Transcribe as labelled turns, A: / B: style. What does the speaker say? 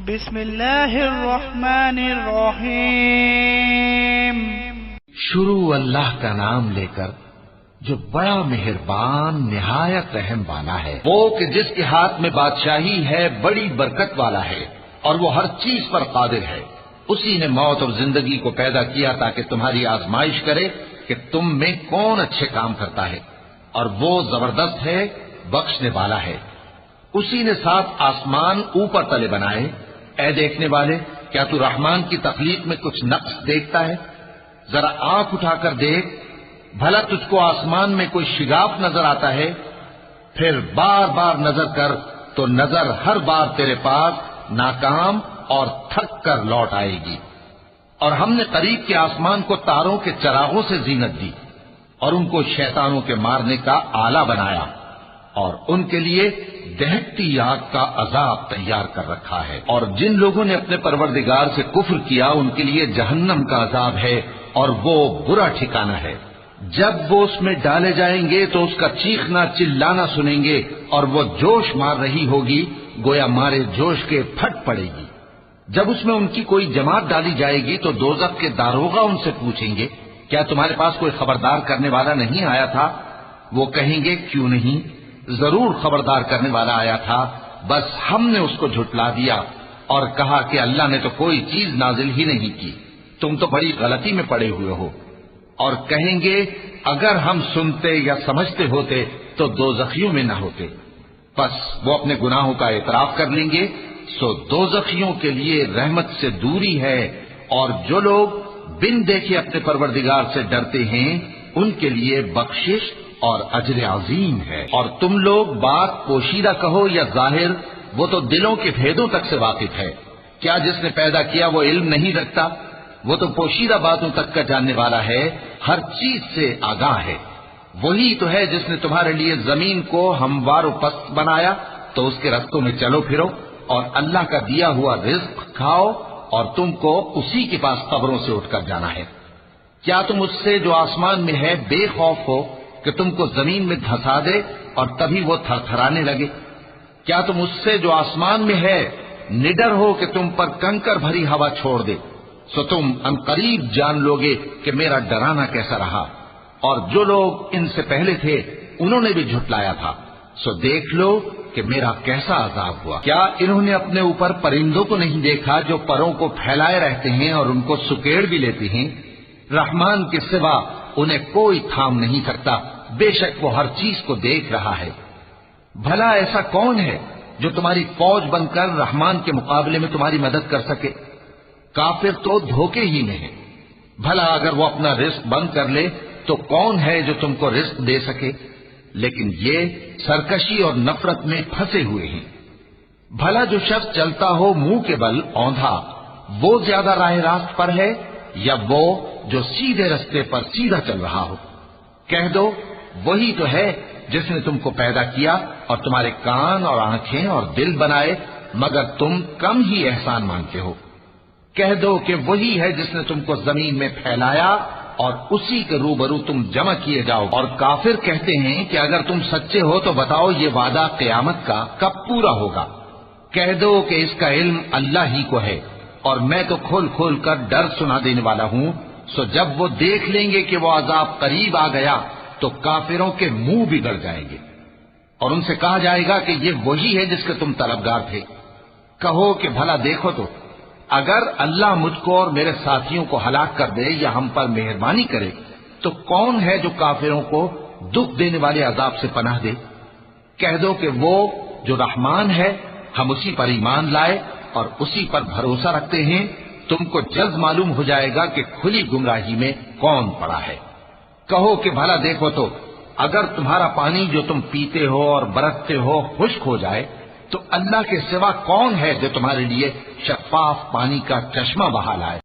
A: بسم اللہ الرحمن الرحیم۔
B: شروع اللہ کا نام لے کر جو بڑا مہربان نہایت رحم والا ہے، وہ کہ جس کے ہاتھ میں بادشاہی ہے، بڑی برکت والا ہے اور وہ ہر چیز پر قادر ہے۔ اسی نے موت اور زندگی کو پیدا کیا تاکہ تمہاری آزمائش کرے کہ تم میں کون اچھے کام کرتا ہے، اور وہ زبردست ہے، بخشنے والا ہے۔ اسی نے 7 آسمان اوپر تلے بنائے۔ اے دیکھنے والے، کیا تو رحمان کی تخلیق میں کچھ نقص دیکھتا ہے؟ ذرا آنکھ اٹھا کر دیکھ، بھلا تجھ کو آسمان میں کوئی شگاف نظر آتا ہے؟ پھر بار بار نظر کر تو نظر ہر بار تیرے پاس ناکام اور تھک کر لوٹ آئے گی۔ اور ہم نے قریب کے آسمان کو تاروں کے چراغوں سے زینت دی اور ان کو شیطانوں کے مارنے کا آلہ بنایا، اور ان کے لیے دہکتی آگ کا عذاب تیار کر رکھا ہے۔ اور جن لوگوں نے اپنے پروردگار سے کفر کیا ان کے لیے جہنم کا عذاب ہے، اور وہ برا ٹھکانہ ہے۔ جب وہ اس میں ڈالے جائیں گے تو اس کا چیخنا چلانا سنیں گے، اور وہ جوش مار رہی ہوگی گویا مارے جوش کے پھٹ پڑے گی۔ جب اس میں ان کی کوئی جماعت ڈالی جائے گی تو دوزخ کے داروغہ ان سے پوچھیں گے، کیا تمہارے پاس کوئی خبردار کرنے والا نہیں آیا تھا؟ وہ کہیں گے، کیوں نہیں، ضرور خبردار کرنے والا آیا تھا، بس ہم نے اس کو جھٹلا دیا اور کہا کہ اللہ نے تو کوئی چیز نازل ہی نہیں کی، تم تو بڑی غلطی میں پڑے ہوئے ہو۔ اور کہیں گے، اگر ہم سنتے یا سمجھتے ہوتے تو دوزخیوں میں نہ ہوتے۔ بس وہ اپنے گناہوں کا اعتراف کر لیں گے، سو دوزخیوں کے لیے رحمت سے دوری ہے، اور جو لوگ بن دیکھے اپنے پروردگار سے ڈرتے ہیں ان کے لیے بخشش اور اجر عظیم ہے۔ اور تم لوگ بات پوشیدہ کہو یا ظاہر، وہ تو دلوں کے بھیدوں تک سے واقف ہے۔ کیا جس نے پیدا کیا وہ علم نہیں رکھتا؟ وہ تو پوشیدہ باتوں تک کا جاننے والا ہے، ہر چیز سے آگاہ ہے۔ وہی تو ہے جس نے تمہارے لیے زمین کو ہموار و پست بنایا تو اس کے رستوں میں چلو پھرو، اور اللہ کا دیا ہوا رزق کھاؤ، اور تم کو اسی کے پاس قبروں سے اٹھ کر جانا ہے۔ کیا تم اس سے جو آسمان میں ہے بے خوف ہو کہ تم کو زمین میں دھسا دے اور تبھی وہ تھر تھرانے لگے؟ کیا تم اس سے جو آسمان میں ہے نڈر ہو کہ تم پر کنکر بھری ہوا چھوڑ دے؟ سو تم عنقریب جان لوگے کہ میرا ڈرانا کیسا رہا۔ اور جو لوگ ان سے پہلے تھے انہوں نے بھی جھٹلایا تھا، سو دیکھ لو کہ میرا کیسا عذاب ہوا۔ کیا انہوں نے اپنے اوپر پرندوں کو نہیں دیکھا جو پروں کو پھیلائے رہتے ہیں اور ان کو سکیڑ بھی لیتے ہیں؟ رحمان کے سوا انہیں کوئی تھام نہیں سکتا، بے شک وہ ہر چیز کو دیکھ رہا ہے۔ بھلا ایسا کون ہے جو تمہاری فوج بن کر رحمان کے مقابلے میں تمہاری مدد کر سکے؟ کافر تو دھوکے ہی میں ہے۔ بھلا اگر وہ اپنا رزق بند کر لے تو کون ہے جو تم کو رزق دے سکے؟ لیکن یہ سرکشی اور نفرت میں پھنسے ہوئے ہیں۔ بھلا جو شخص چلتا ہو منہ کے بل اوندھا، وہ زیادہ راہ راست پر ہے یا وہ جو سیدھے رستے پر سیدھا چل رہا ہو؟ کہہ دو، وہی تو ہے جس نے تم کو پیدا کیا اور تمہارے کان اور آنکھیں اور دل بنائے، مگر تم کم ہی احسان مانتے ہو۔ کہہ دو کہ وہی ہے جس نے تم کو زمین میں پھیلایا اور اسی کے روبرو تم جمع کیے جاؤ۔ اور کافر کہتے ہیں کہ اگر تم سچے ہو تو بتاؤ یہ وعدہ قیامت کا کب پورا ہوگا؟ کہہ دو کہ اس کا علم اللہ ہی کو ہے، اور میں تو کھول کھول کر ڈر سنا دینے والا ہوں۔ سو جب وہ دیکھ لیں گے کہ وہ عذاب قریب آ گیا تو کافروں کے منہ بگڑ جائیں گے، اور ان سے کہا جائے گا کہ یہ وہی ہے جس کے تم طلبگار تھے۔ کہو کہ بھلا دیکھو تو، اگر اللہ مجھ کو اور میرے ساتھیوں کو ہلاک کر دے یا ہم پر مہربانی کرے تو کون ہے جو کافروں کو دکھ دینے والے عذاب سے پناہ دے؟ کہہ دو کہ وہ جو رحمان ہے، ہم اسی پر ایمان لائے اور اسی پر بھروسہ رکھتے ہیں۔ تم کو جلد معلوم ہو جائے گا کہ کھلی گمراہی میں کون پڑا ہے۔ کہو کہ بھلا دیکھو تو، اگر تمہارا پانی جو تم پیتے ہو اور برتتے ہو خشک ہو جائے تو اللہ کے سوا کون ہے جو تمہارے لیے شفاف پانی کا چشمہ بہا لائے؟